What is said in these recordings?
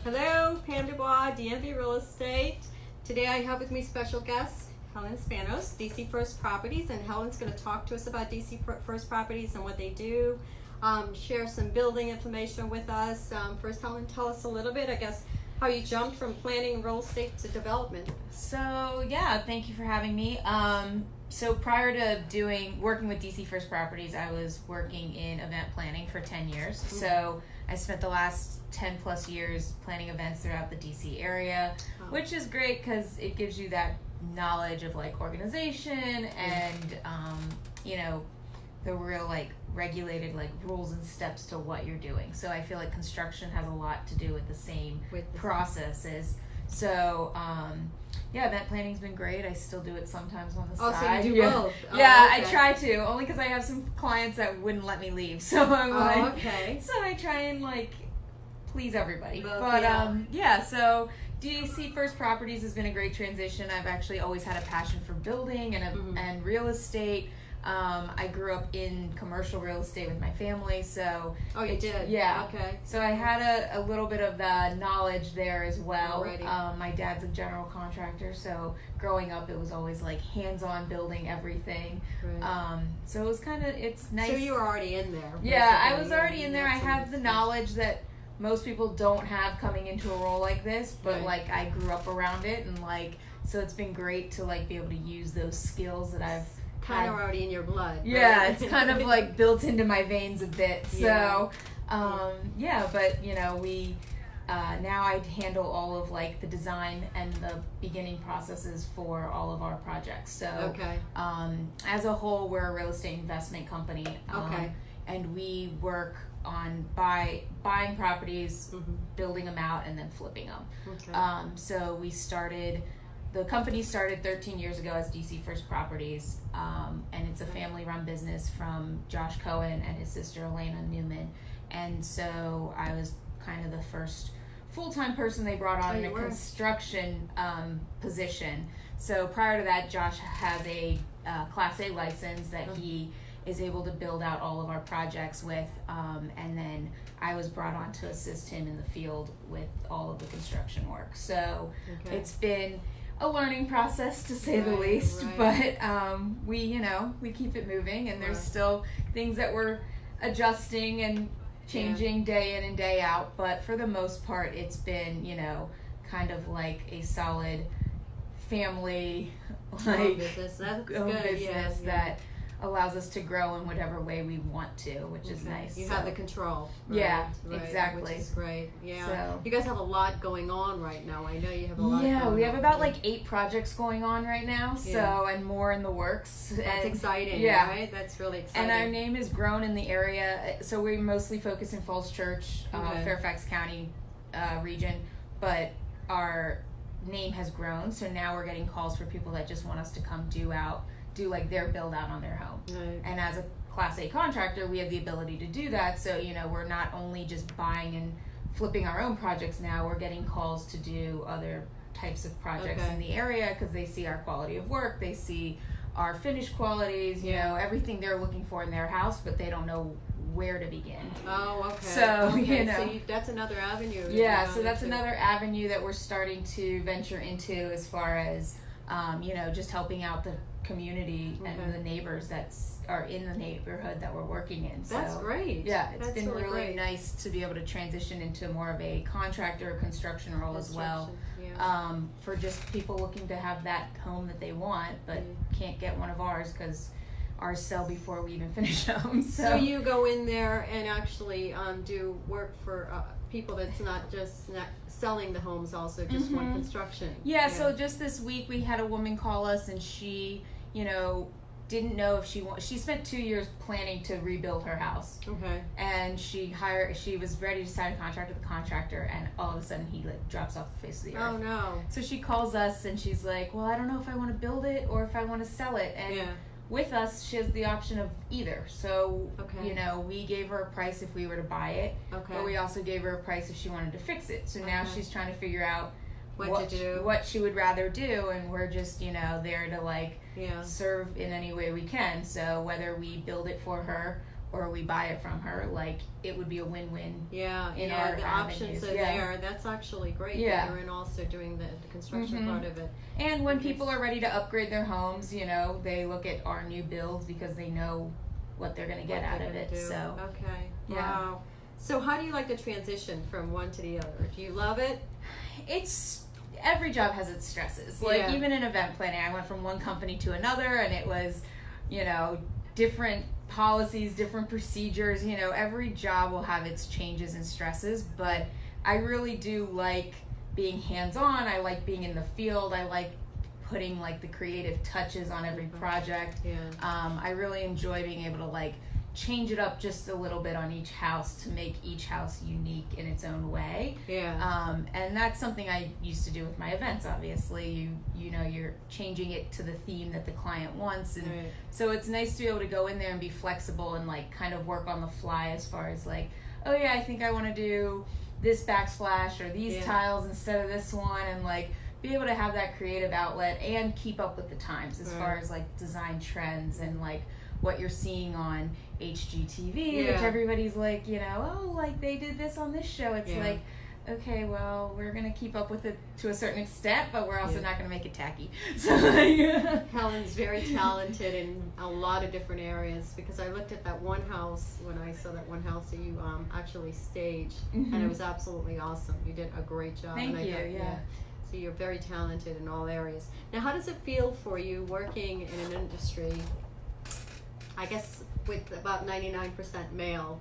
Hello, Pam DuBois, DMV Real Estate. Today I have with me special guest, Helen Spanos, DC First Properties, and Helen's going to talk to us about DC First Properties and what they do, share some building information with us. First, Helen, tell us a little bit, I guess, how you jumped from planning real estate to development. So yeah, thank you for having me. So prior to working with DC First Properties, I was working in event planning for 10 years. Mm-hmm. So I spent the last 10 plus years planning events throughout the DC area, which is great because it gives you that knowledge of like organization and the real like regulated like rules and steps to what you're doing. So I feel like construction has a lot to do with the same processes. So event planning's been great. I still do it sometimes on the side. So you do both? Yeah, okay. I try to, only because I have some clients that wouldn't let me leave. So I'm so I try and like please everybody. Both, but so DC First Properties has been a great transition. I've actually always had a passion for building and real estate. I grew up in commercial real estate with my family, so you did? Yeah. Okay. So I had a little bit of the knowledge there as well. Already. My dad's a general contractor, so growing up it was always like hands-on building everything. Right. So it was it's nice. So you were already in there. Yeah, I was already in there. I have the knowledge that most people don't have coming into a role like this, but like I grew up around it, and like so it's been great to like be able to use those skills that I've kind of already in your blood. Yeah, right? It's kind of like built into my veins a bit. So, but we now I handle all of like the design and the beginning processes for all of our projects. So, as a whole, we're a real estate investment company. And we work on buying properties, building them out, and then flipping them. Okay. So the company started 13 years ago as DC First Properties, and it's a family-run business from Josh Cohen and his sister Elena Newman. And so I was kind of the first full-time person they brought on in a construction position. So prior to that, Josh has a Class A license that he is able to build out all of our projects with, and then I was brought on to assist him in the field with all of the construction work. So it's been a learning process to say the least, but we keep it moving, and there's still things that we're adjusting and changing day in and day out, but for the most part it's been kind of like a solid family business. That's good. Business that allows us to grow in whatever way we want to, which is nice. You have the control. Exactly. Which is great. Yeah. So, you guys have a lot going on right now. I know you have a lot. Yeah, we have about like 8 projects going on right now. Yeah. So, and more in the works. That's exciting. Yeah. Right? That's really exciting. And our name has grown in the area. So we mostly focus in Falls Church, Fairfax County region, but our name has grown. So now we're getting calls for people that just want us to come do like their build out on their home. Right. And as a Class A contractor, we have the ability to do that. So, we're not only just buying and flipping our own projects now, we're getting calls to do other types of projects in the area because they see our quality of work, they see our finish qualities, everything they're looking for in their house, but they don't know where to begin. Oh, okay. So, so that's another avenue. Yeah, so that's another avenue that we're starting to venture into as far as, just helping out the community and the neighbors that are in the neighborhood that we're working in. So that's great. Yeah, it's been really nice to be able to transition into more of a contractor construction role as well. Yeah. For just people looking to have that home that they want but can't get one of ours because ours sell before we even finish them. So you go in there and actually do work for people that's not just selling the homes, also just one construction. Yeah, so just this week we had a woman call us, and she didn't know if she spent 2 years planning to rebuild her house. Okay. And she was ready to sign a contract with the contractor, and all of a sudden he like drops off the face of the earth. Oh no. So she calls us and she's like, well, I don't know if I want to build it or if I want to sell it. And with us, she has the option of either. So, we gave her a price if we were to buy it, but we also gave her a price if she wanted to fix it. So now she's trying to figure out what she would rather do, and we're just, there to serve in any way we can. So whether we build it for her or we buy it from her, like it would be a win-win. Yeah, in yeah, our the avenues. options are Yeah. there. That's actually great. Yeah. That you're in also doing the construction part of it. And when Okay. people are ready to upgrade their homes, you know, they look at our new builds because they know what they're going to get What out they're of gonna it. do. So Okay. Yeah. Wow. So how do you like the transition from one to the other? Do you love it? it's every job has its stresses. Like Yeah. even in event planning, I went from one company to another, and it was, you know, different policies, different procedures. You know, every job will have its changes and stresses, but I really do like being hands-on. I like being in the field. I like putting like the creative touches on every project. Yeah. I really enjoy being able to like change it up just a little bit on each house to make each house unique in its own way. Yeah. And that's something I used to do with my events. Obviously, you know, you're changing it to the theme that the client wants, and Right. so it's nice to be able to go in there and be flexible and like kind of work on the fly as far as like, oh yeah, I think I want to do this backsplash or these Yeah. tiles instead of this one, and like be able to have that creative outlet and keep up with the times as far Right. as like design trends and like what you're seeing on HGTV, Yeah. which everybody's like, you know, oh, like they did this on this show. It's Yeah. like, okay, well, we're gonna keep up with it to a certain extent, but we're also Yeah. not gonna make it tacky. So like, Helen's very talented in a lot of different areas, because I looked at that one house when I saw that one house that you actually staged, and it was absolutely awesome. You did a great job. Thank and I you, thought, yeah. So you're very talented in all areas. Now, how does it feel for you working in an industry, I guess, with about 99% male?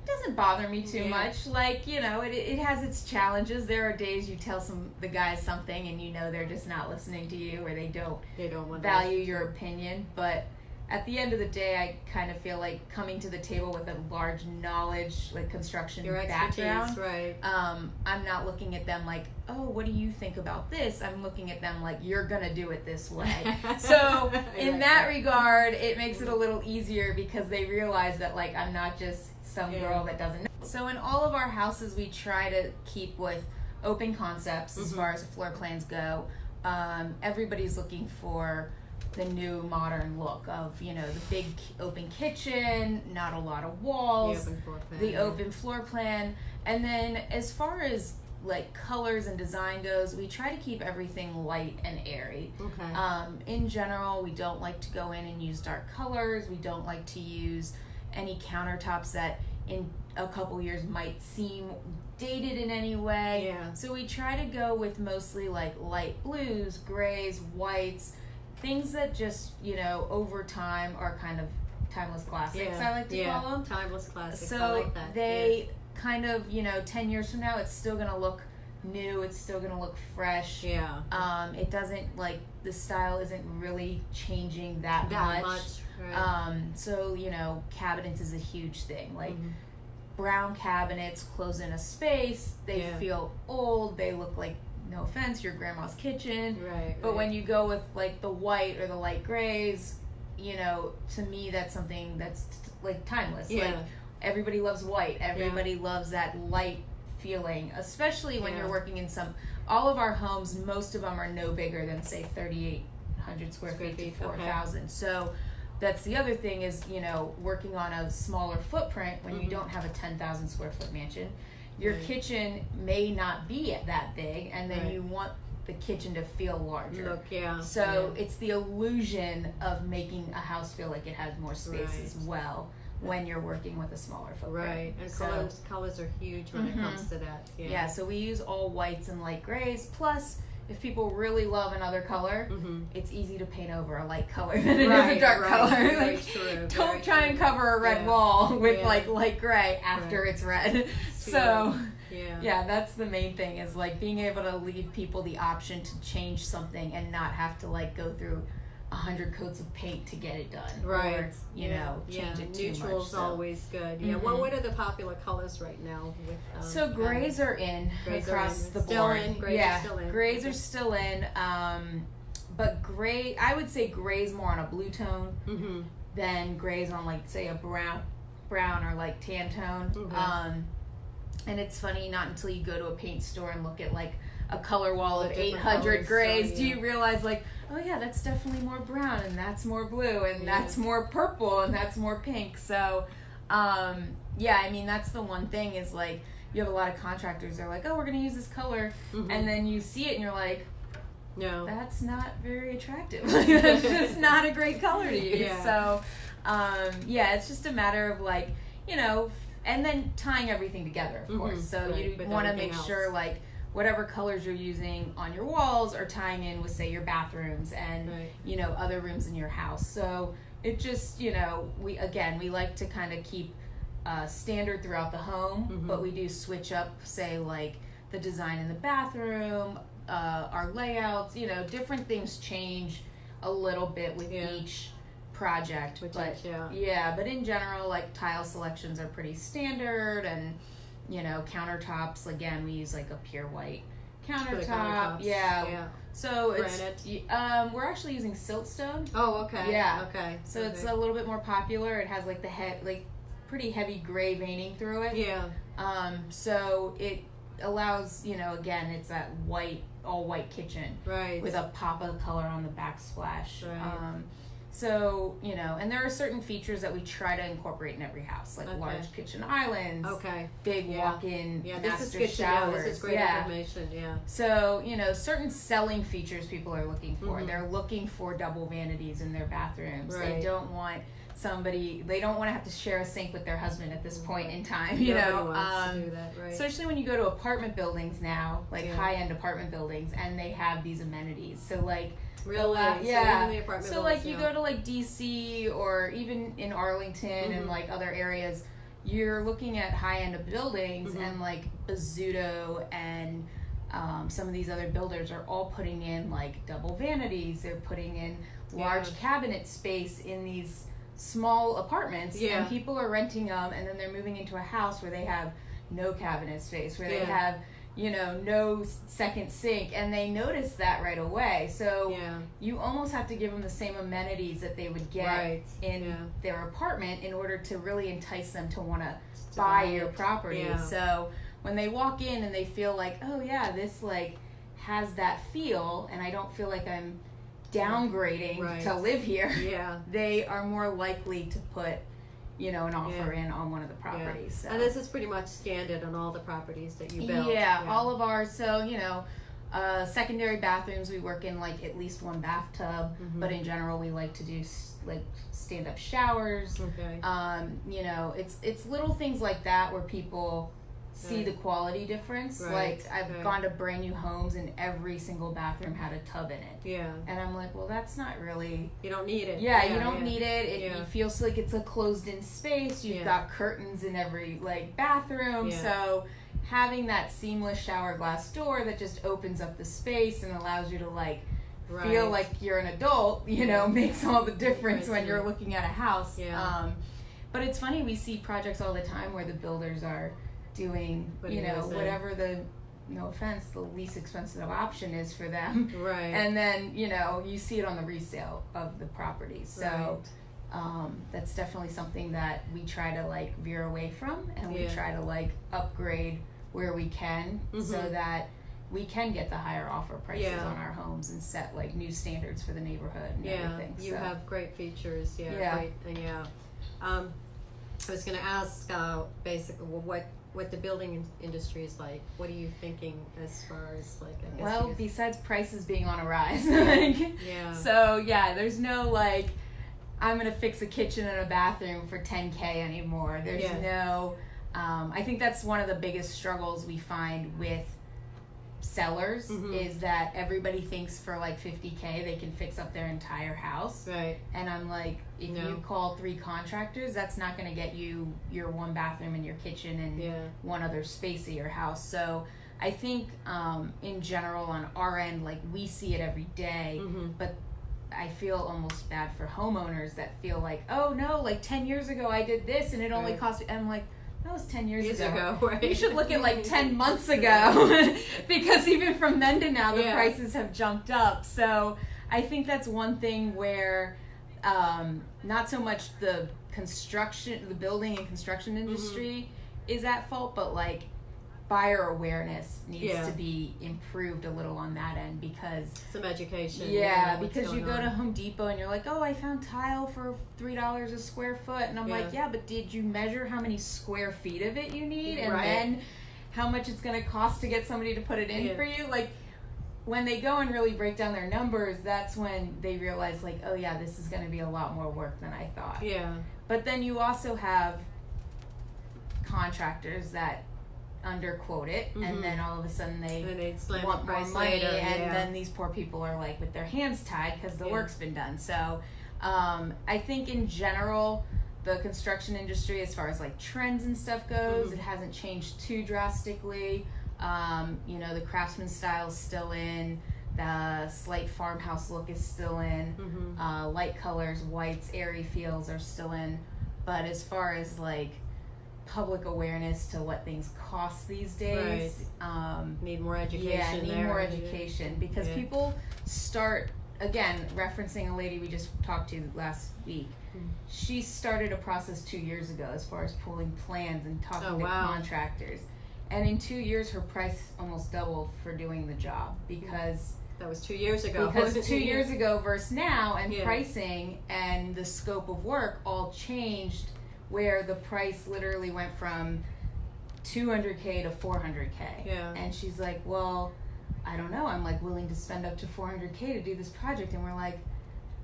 doesn't bother me too Yeah. much. Like, you know, it has its challenges. There are days you tell the guys something and you know they're just not listening to you, or they don't Want value your opinion. But at the end of the day, I kind of feel like coming to the table with a large knowledge, like construction your expertise, background. right? I'm not looking at them like, oh, what do you think about this? I'm looking at them like, you're gonna do it this way. So in that regard, it makes it a little easier because they realize that like I'm not just some girl that doesn't know. So in all of our houses, we try to keep with open concepts as far as floor plans go. Everybody's looking for the new modern look of, you know, the big open kitchen, not a lot of walls, the open floor plan. And then as far as like colors and design goes, we try to keep everything light and airy. Okay. In general, we don't like to go in and use dark colors. We don't like to use any countertops that in a couple years might seem dated in any way. Yeah. So we try to go with mostly like light blues, grays, whites, things that just, you know, over time are kind of timeless classics, I like to call them. Timeless classics. So I like that. they kind of, you know, 10 years from now, it's still going to look new. It's still going to look fresh. Yeah. It doesn't, like, the style isn't really changing that much. Right. So, you know, cabinets is a huge thing. Like, brown cabinets close in a space. They feel old. They look like, no offense, your grandma's kitchen. Right. But when you go with like the white or the light grays, you know, to me that's something that's like timeless. Like everybody loves white. Everybody loves that light feeling, especially when you're working in all of our homes, most of them are no bigger than say 3,800 square feet to 4,000. So that's the other thing is, you know, working on a smaller footprint when you don't have a 10,000 square foot mansion. Your kitchen may not be that big, and then you want the kitchen to feel larger. So it's the illusion of making a house feel like it has more space as well when you're working with a smaller footprint. Right, and colors are huge when it comes to that. Yeah, so we use all whites and light grays, plus if people really love another color, it's easy to paint over a light color than it is a dark color. Very Like, true. don't try and cover a red wall with like light gray after it's red. So yeah, that's the main thing is like being able to leave people the option to change something and not have to like go through 100 coats of paint to get it done. Right. Or, you know, change it too much. Neutral's always good. Yeah. Well, what are the popular colors right now? With, so grays are in across the board. Grays are still in. Grays are still in. But gray, I would say grays more on a blue tone than grays on like say a brown or like tan tone. And it's funny, not until you go to a paint store and look at like a color wall of different 800 colors, grays, so, do you realize like, oh yeah, that's definitely more brown, and that's more blue, and Yeah. that's more purple, and that's more pink. So, yeah, I mean, that's the one thing is like, you have a lot of contractors, they're like, oh, we're going to use this color, and then you see it and you're like, No. that's not very attractive. That's just not a great color to use. Yeah. So, yeah, it's just a matter of like, you know, and then tying everything together, of course. So Right, you with want to everything make else. sure like whatever colors you're using on your walls are tying in with, say, your bathrooms and, Right. you know, other rooms in your house. So it just, you know, we like to kind of keep standard throughout the home, but we do switch up, say, like the design in the bathroom, our layouts, you know, different things change a little bit with each project. But in general, like tile selections are pretty standard, and you know, countertops, again, we use like a pure white countertop. Yeah. So Granite. it's we're actually using siltstone. Oh, okay. Yeah. Okay. So it's a little bit more popular. It has like pretty heavy gray veining through it. Yeah. So it allows, you know, again, it's that all white kitchen. Right. With a pop of color on the backsplash. Right. So, you know, and there are certain features that we try to incorporate in every house, like large kitchen islands, big walk-in master showers. This is great information, So, you know, certain selling features people are looking for. They're looking for double vanities in their bathrooms. Right. They don't want they don't want to have to share a sink with their husband at this point in time, you Nobody know. wants to do that, right. Especially when you go to apartment buildings now, like high-end apartment buildings, and they have these amenities. So, like, really? So like you go to like DC or even in Arlington and like other areas, you're looking at high-end buildings and like Bozzuto and some of these other builders are all putting in like double vanities. They're putting in large cabinet space in these small apartments, and people are renting them, and then they're moving into a house where they have no cabinet space, where they have, you know, no second sink, and they notice that right away. So you almost have to give them the same amenities that they would get in their apartment in order to really entice them to want to buy your property. So when they walk in and they feel like, oh yeah, this like has that feel, and I don't feel like I'm downgrading to live here, they are more likely to put, you know, an offer in on one of the properties. So. And this is pretty much standard on all the properties that you build. All of ours. So, you know, secondary bathrooms, we work in like at least one bathtub, but in general we like to do like stand-up showers. You know, it's little things like that where people see the quality difference. Like I've gone to brand new homes and every single bathroom had a tub in it. And I'm like, well, that's not really. You don't need it. You don't need it. It feels like it's a closed-in space. You've got curtains in every like bathroom. So having that seamless shower glass door that just opens up the space and allows you to like feel like you're an adult, you know, makes all the difference when you're looking at a house. But it's funny, we see projects all the time where the builders are doing, you know, whatever the, no offense, the least expensive option is for them. And then, you know, you see it on the resale of the property. So that's definitely something that we try to like veer away from, and we try to like upgrade where we can so that we can get the higher offer prices on our homes and set like new standards for the neighborhood and everything. You have great features. Great. I was going to ask basically what the building industry is like. What are you thinking as far as like? I guess well, besides prices being on a rise, So there's no like, I'm gonna fix a kitchen and a bathroom for $10K anymore. There's no. I think that's one of the biggest struggles we find with sellers is that everybody thinks for like $50K they can fix up their entire house. And I'm like, if you call 3 contractors, that's not going to get you your 1 bathroom and your kitchen and one other space at your house. So I think in general on our end, like we see it every day, but I feel almost bad for homeowners that feel like, oh no, like 10 years ago I did this and it only cost me, and I'm like, that was 10 years ago. You should look at like 10 months ago because even from then to now the prices have jumped up. So I think that's one thing where not so much the building and construction industry is at fault, but like buyer awareness needs Yeah. to be improved a little on that end, because Some education. yeah, what's because you going go to on. Home Depot and you're like, oh, I found tile for $3 a square foot, and I'm Yeah. like, yeah, but did you measure how many square feet of it you need, and Right. then how much it's going to cost to get somebody to put it in Yeah. for you? Like, when they go and really break down their numbers, that's when they realize, like, oh yeah, this is going to be a lot more work than I thought. Yeah. But then you also have contractors that underquote it, Mhm. and then all of a sudden they And they slam want the more price money, later. and yeah. then these poor people are like with their hands tied because the Yeah. work's been done. So I think in general, the construction industry, as far as like trends and stuff goes, Mhm. it hasn't changed too drastically. You know, the craftsman style is still in, the slight farmhouse look is still in, Mhm. light colors, whites, airy feels are still in. But as far as like public awareness to what things cost these days, Need more education. yeah, need there. more education, because Yeah. people start, again, referencing a lady we just talked to last week. Mm. She started a process 2 years ago as far as pulling plans and talking Oh, to wow. contractors. And in 2 years, her price almost doubled for doing the job, because That was 2 years ago. because 2 years ago versus now, and Yeah. pricing and the scope of work all changed, where the price literally went from $200K to $400K. Yeah. And she's like, well, I don't know, I'm like willing to spend up to $400K to do this project. And we're like,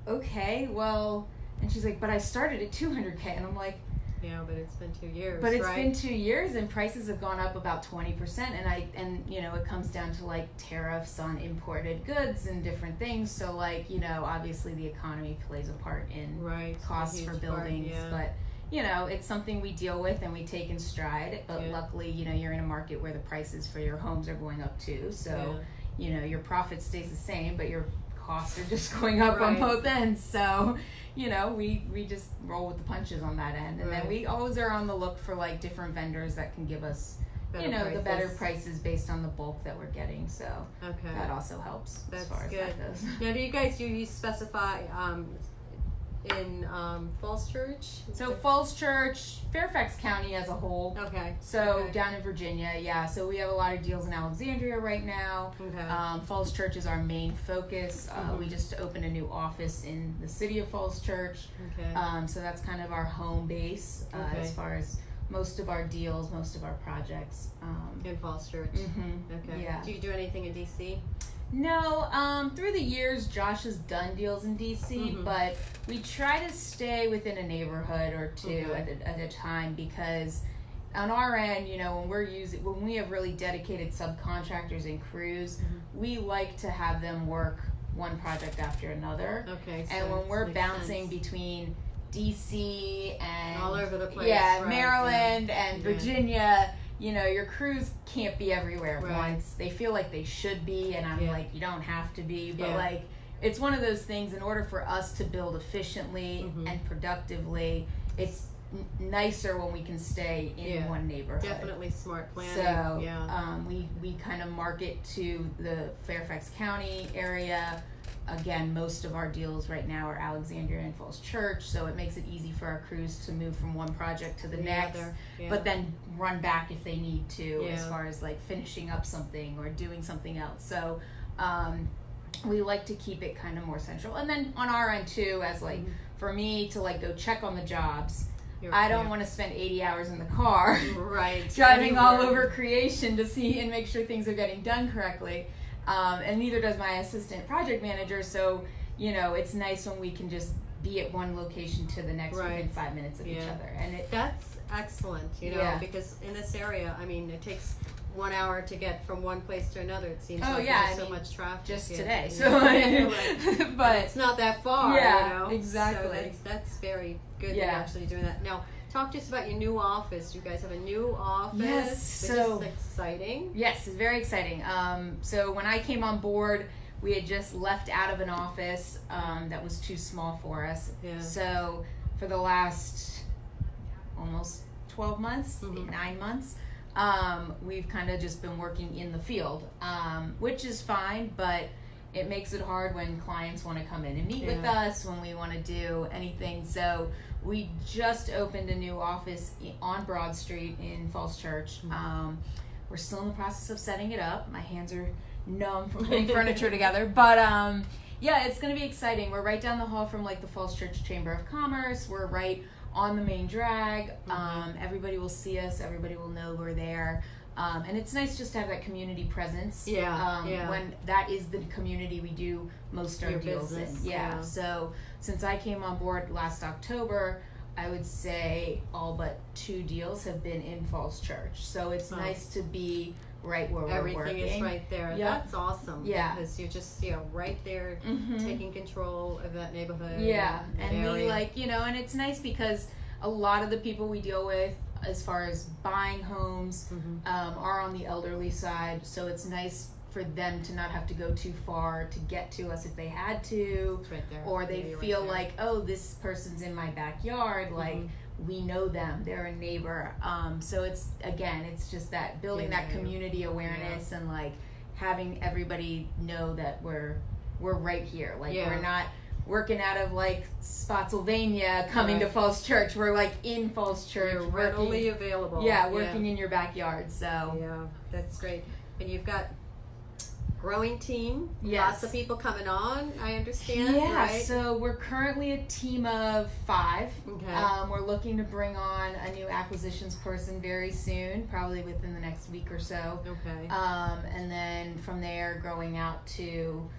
okay, well, and she's like, but I started at $200K. And I'm like, Yeah, but it's been 2 years. but it's right? been 2 years, and prices have gone up about 20%. And you know, it comes down to like tariffs on imported goods and different things. So like, you know, obviously the economy plays a part in right. costs A for huge part, buildings, yeah. but you know, it's something we deal with and we take in stride. But Yeah. luckily, you know, you're in a market where the prices for your homes are going up too. So, you know, your profit stays the same, but your costs are just going up on Right. both ends. So, you know, we just roll with the punches on that end. And Right. then we always are on the look for like different vendors that can give us, Better you know, the better prices. prices based on the bulk that we're getting. So Okay. that also helps That's as far as good. that goes. Now, do you specify in Falls Church? So Falls Church, Fairfax County as a whole. Okay. So Okay. down in Virginia, yeah. So we have a lot of deals in Alexandria right now. Okay. Falls Church is our main focus. Mhm. We just opened a new office in the city of Falls Church. Okay. So that's kind of our home base Okay. as far as most of our deals, most of our projects. In Falls Church. Okay. Yeah. Do you do anything in DC? No, through the years, Josh has done deals in DC, Mhm. but we try to stay within a neighborhood or two Okay. at a time, because on our end, you know, when we have really dedicated subcontractors and crews, Mhm. we like to have them work one project after another. Okay. So And when it we're makes bouncing sense. between DC and All over the place, yeah, right, Maryland yeah. and Yeah. Virginia, you know, your crews can't be everywhere at Right. once. They feel like they should be, and I'm Yeah. like, you don't have to be, but Yeah. like, it's one of those things. In order for us to build efficiently Mhm. and productively, it's nicer when we can stay in Yeah. one neighborhood. Definitely smart planning. So yeah. we kind of market to the Fairfax County area. Again, most of our deals right now are Alexandria and Falls Church, so it makes it easy for our crews to move from one project to the next, other, yeah. but then run back if they need to, as Yeah. far as like finishing up something or doing something else. So we like to keep it kind of more central. And then on our end too, as like Mhm. for me to like go check on the jobs, You're- I don't yeah. want to spend 80 hours in the car Right. driving all Anywhere. over creation to see and make sure things are getting done correctly. And neither does my assistant project manager. So, you know, it's nice when we can just be at one location to the next Right. within 5 minutes of each Yeah. other. And it, That's excellent, you know, Yeah. because in this area, I mean, it takes 1 hour to get from one place to another. It seems Oh, like yeah, there's I so mean, much traffic. just yeah. today. Yeah. So, Right. but it's not that far. Yeah, you know? exactly. So that's very good. That Yeah. you're actually doing that now. Talk to us about your new office. You guys have a new office, Yes, which so- is exciting. yes, it's very exciting. So when I came on board, we had just left out of an office that was too small for us. Yeah. So for the last almost 12 months, Mhm. 9 months, we've kind of just been working in the field, which is fine, but it makes it hard when clients want to come in and meet with Yeah. us, when we want to do anything. So we just opened a new office on Broad Street in Falls Church. Mhm. we're still in the process of setting it up. My hands are numb from putting furniture together, but yeah, it's going to be exciting. We're right down the hall from like the Falls Church Chamber of Commerce. We're right on the main drag. Everybody will see us. Everybody will know we're there. And it's nice just to have that community presence. When that is the community we do most of our deals in. Yeah. So since I came on board last October, I would say all but 2 deals have been in Falls Church. So it's nice to be right where we're working. Everything is right there. Yep. That's awesome. Yeah. Because you're just, right there taking control of that neighborhood. Yeah. And area. we like, and it's nice because a lot of the people we deal with as far as buying homes are on the elderly side. So it's nice for them to not have to go too far to get to us if they had to. It's right there. Or they feel like, oh, this person's in my backyard. Like, we know them. They're a neighbor. So it's just that building that community awareness and like having everybody know that we're right here. Like we're not working out of like Spotsylvania coming to Falls Church. We're like in Falls Church. You're readily available. Yeah, working in your backyard. So yeah, that's great. And you've got growing team. Yes. Lots of people coming on, I understand. Yeah, right? so we're currently a team of 5. Okay. We're looking to bring on a new acquisitions person very soon, probably within the next week or so. Okay. And then from there, growing out to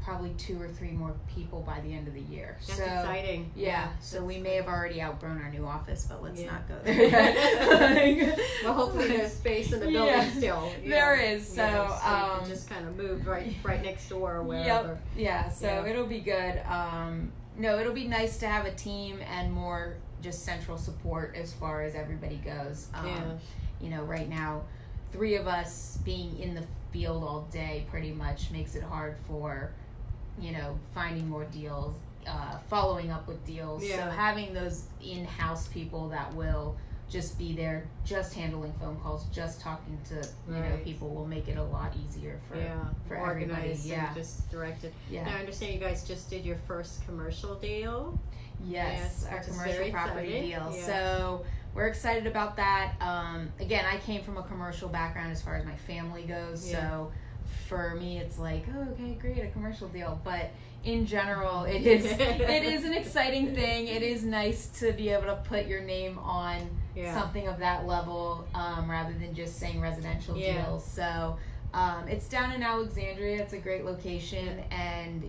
probably 2 or 3 more people by the end of the year. That's so exciting. Yeah, so we may have already outgrown our new office, but let's not go there yet. Well, hopefully there's space in the building still. There is. So, you can just kind of move right next door or wherever. Yep. Yeah, so it'll be good. No, it'll be nice to have a team and more just central support as far as everybody goes. Right now, 3 of us being in the field all day pretty much makes it hard for finding more deals, following up with deals. So having those in-house people that will just be there, just handling phone calls, just talking to people will make it a lot easier for everybody. Organized and just directed. Now I understand you guys just did your first commercial deal. Yes, our commercial property deal. Yeah. So we're excited about that. Again, I came from a commercial background as far as my family goes. So for me, it's like, oh, okay, great, a commercial deal. But in general, it is an exciting thing. It is nice to be able to put your name on something of that level, rather than just saying residential deals. So it's down in Alexandria. It's a great location, and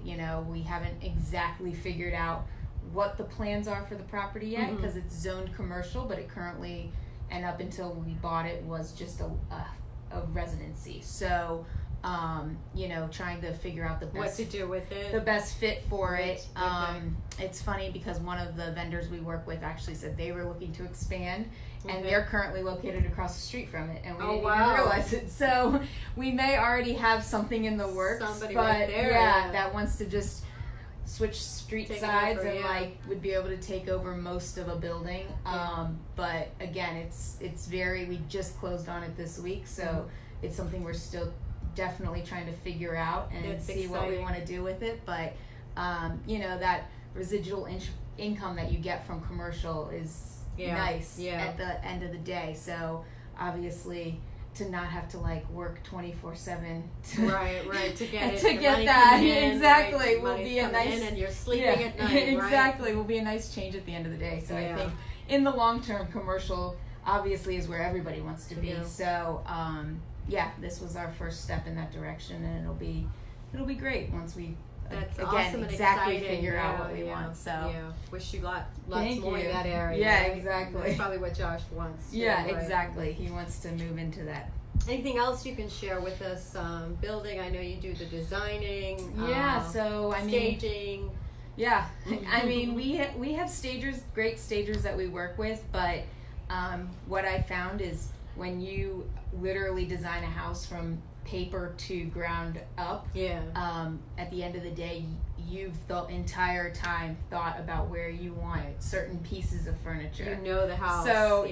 we haven't exactly figured out what the plans are for the property yet because it's zoned commercial, but it currently, and up until we bought it, was just a residency. So trying to figure out the best, what to do with it, the best fit for it. It's funny because one of the vendors we work with actually said they were looking to expand, and they're currently located across the street from it, and we didn't even realize it. So we may already have something in the works. Somebody but right there, that wants to just switch street sides and like would be able to take over most of a building. But again, it's we just closed on it this week, so it's something we're still definitely trying to figure out and see what we want to do with it. But that residual income that you get from commercial is nice at the end of the day. So obviously to not have to like work 24/7 to get to get that in, will be a nice, and you're sleeping at night, will be a nice change at the end of the day. So I think in the long term, commercial obviously is where everybody wants to be. So this was our first step in that direction, and it'll be great once we awesome exactly figure out what we want. So wish you lots more in that area. Yeah, exactly. That's probably what Josh wants. Exactly. He wants to move into that. Anything else you can share with us? Building. I know you do the designing. So staging. I mean, we have stagers, great stagers that we work with, but what I found is when you literally design a house from paper to ground up, at the end of the day, you've the entire time thought about where you want certain pieces of furniture. You know the house. So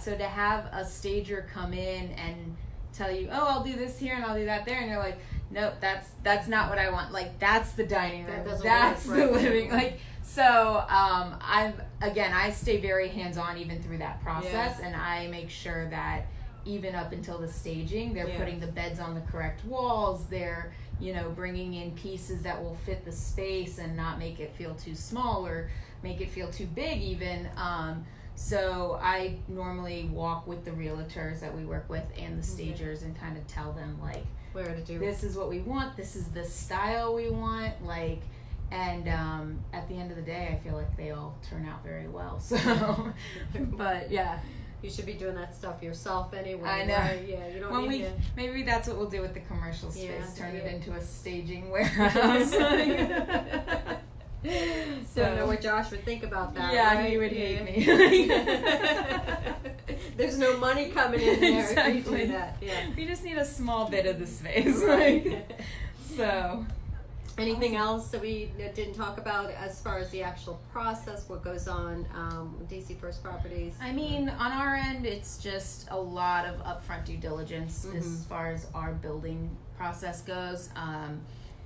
so to have a stager come in and tell you, oh, I'll do this here and I'll do that there, and you're like, nope, that's not what I want. Like, that's the dining room. That's the living. Like, so I stay very hands-on even through that process, and I make sure that even up until the staging. They're Yeah. putting the beds on the correct walls. They're, you know, bringing in pieces that will fit the space and not make it feel too small or make it feel too big even. So I normally walk with the realtors that we work with and the stagers and kind of tell them, like, where to do this is what we want, this is the style we want, like, and at the end of the day, I feel like they all turn out very well. So, but yeah. You should be doing that stuff yourself anyway. I know. Right? Yeah, you don't need to. Maybe that's what we'll do with the commercial space. Yeah, Turn yeah. it into a staging warehouse. So I don't know what Josh would think about that. Yeah, right? he would hate me. There's no money coming in there Exactly. if you do that. Yeah. We just need a small bit of the space. Right. So. Anything else that we didn't talk about as far as the actual process, what goes on DC First Properties? I mean, on our end, it's just a lot of upfront due diligence as far as our building process goes.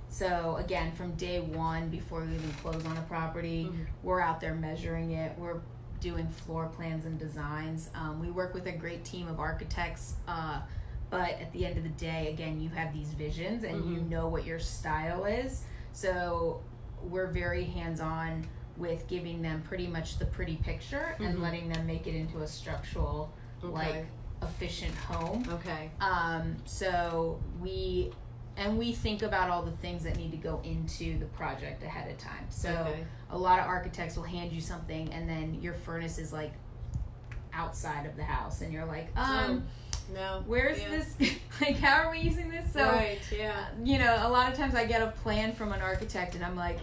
So again, from day one, before we even close on a property, we're out there measuring it. We're doing floor plans and designs. We work with a great team of architects, but at the end of the day, again, you have these visions and you know what your style is. So we're very hands-on with giving them pretty much the pretty picture and letting them make it into a structural, like, efficient home. Okay. So we think about all the things that need to go into the project ahead of time. So a lot of architects will hand you something and then your furnace is like outside of the house and you're like, no. Where's this? Like, how are we using this? So, right, yeah. You know, a lot of times I get a plan from an architect and I'm like,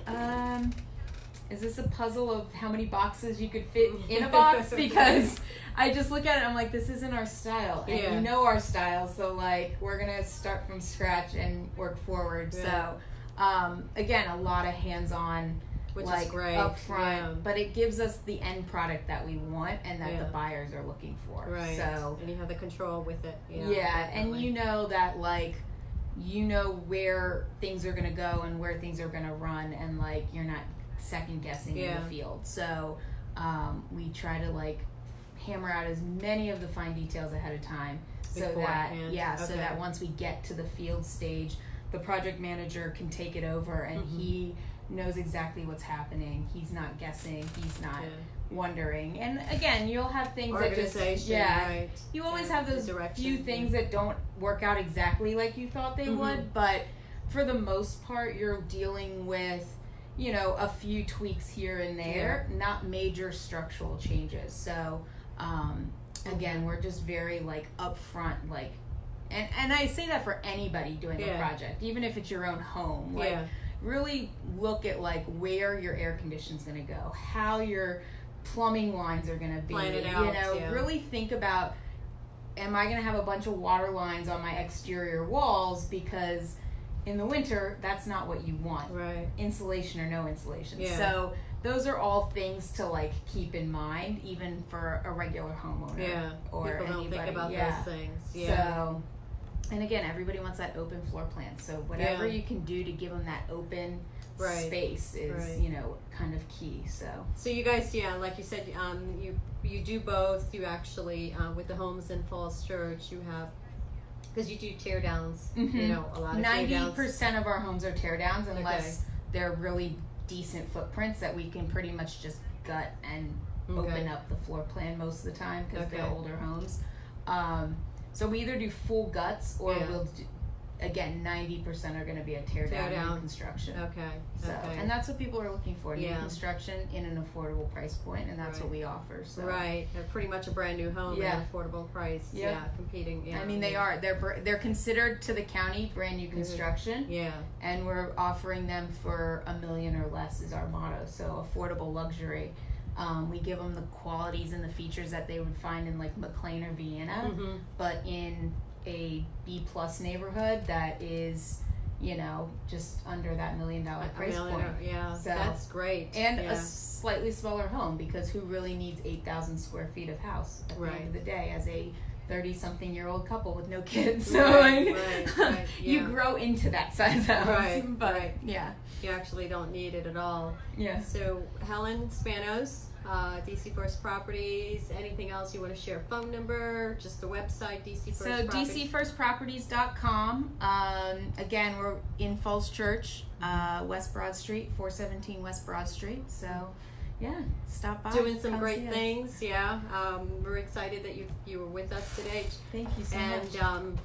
is this a puzzle of how many boxes you could fit in a box? Because I just look at it and I'm like, this isn't our style. And you know our style, so like, we're going to start from scratch and work forward. Yeah. So, again, a lot of hands-on, Which like, is great. up front, Yeah. but it gives us the end product that we want and that the buyers are looking for. Right. So, and you have the control with it. You know, yeah, definitely. and you know that, like, you know where things are going to go and where things are going to run, and like, you're not second guessing in the field. So we try to, like, hammer out as many of the fine details ahead of time so that once we get to the field stage, the project manager can take it over and he knows exactly what's happening. He's not guessing. He's not wondering. And again, you'll have things that just right. you always have those few things that don't work out exactly like you thought they would, but for the most part, you're dealing with, you know, a few tweaks here and there, not major structural changes. So again, we're just very, like, upfront, like, and I say that for anybody doing a project, even if it's your own home. Like, really look at, like, where your air conditioning's going to go, how your plumbing lines are going to be. Plan it out, you know, really think about, am I going to have a bunch of water lines on my exterior walls? Because in the winter, that's not what you want. Right. Insulation or no insulation. Yeah. So those are all things to, like, keep in mind, even for a regular homeowner. Yeah. Or people don't anybody. think about those things. Yeah. So, and again, everybody wants that open floor plan. So whatever you can do to give them that open space is, you know, kind of key. So you guys, like you said, you do both. You actually, with the homes in Falls Church, you have, because you do tear downs, you know, a lot of 90% of our homes are tear downs unless they're really decent footprints that we can pretty much just gut and open up the floor plan most of the time because they're older homes. So we either do full guts or we'll do, again, 90% are going to be a tear down new construction. So, and that's what people are looking for, new construction in an affordable price point, and that's what we offer. So. Right, pretty much a brand new home at an affordable price. Competing. I mean, they are. They're considered to the county brand new construction. And we're offering them for $1 million or less is our motto. So affordable luxury. We give them the qualities and the features that they would find in, like, McLean or Vienna, but in a B+ neighborhood that is, you know, just under that $1 million price point. So that's great. And a slightly smaller home, because who really needs 8,000 square feet of house at the end of the day as a 30-something-year-old couple with no kids? So you grow into that size house. But you actually don't need it at all. So Helen Spanos, DC First Properties. Anything else you want to share? Phone number, just the website, DC First So Properties. dcfirstproperties.com. Again, we're in Falls Church, West Broad Street, 417 West Broad Street. So yeah, stop by. Doing some come great see us. things, yeah. We're excited that you were with us today. Thank you so much. And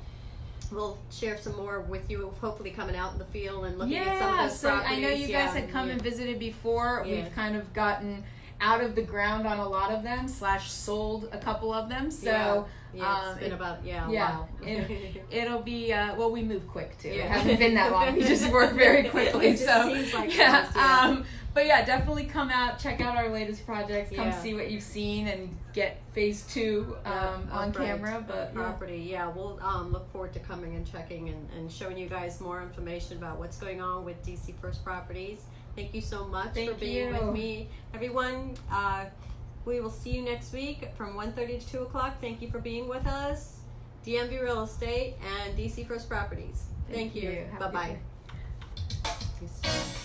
we'll share some more with you, hopefully coming out in the field and looking at some of those so properties. I know you guys had come and visited before. Yeah. We've kind of gotten out of the ground on a lot of them, / sold a couple of them. So yeah, it's been about a while. It'll be well, we move quick too. Yeah. It hasn't been that long. We just work very quickly. It just seems like yeah. it is, yeah. But yeah, definitely come out, check out our latest projects, come Yeah. see what you've seen, and get phase 2 on camera. But property, yeah, we'll look forward to coming and checking and showing you guys more information about what's going on with DC First Properties. Thank you so much for being with me, everyone. We will see you next week from 1:30 to 2 o'clock. Thank you for being with us. DMV Real Estate and DC First Properties. Thank you. Bye bye.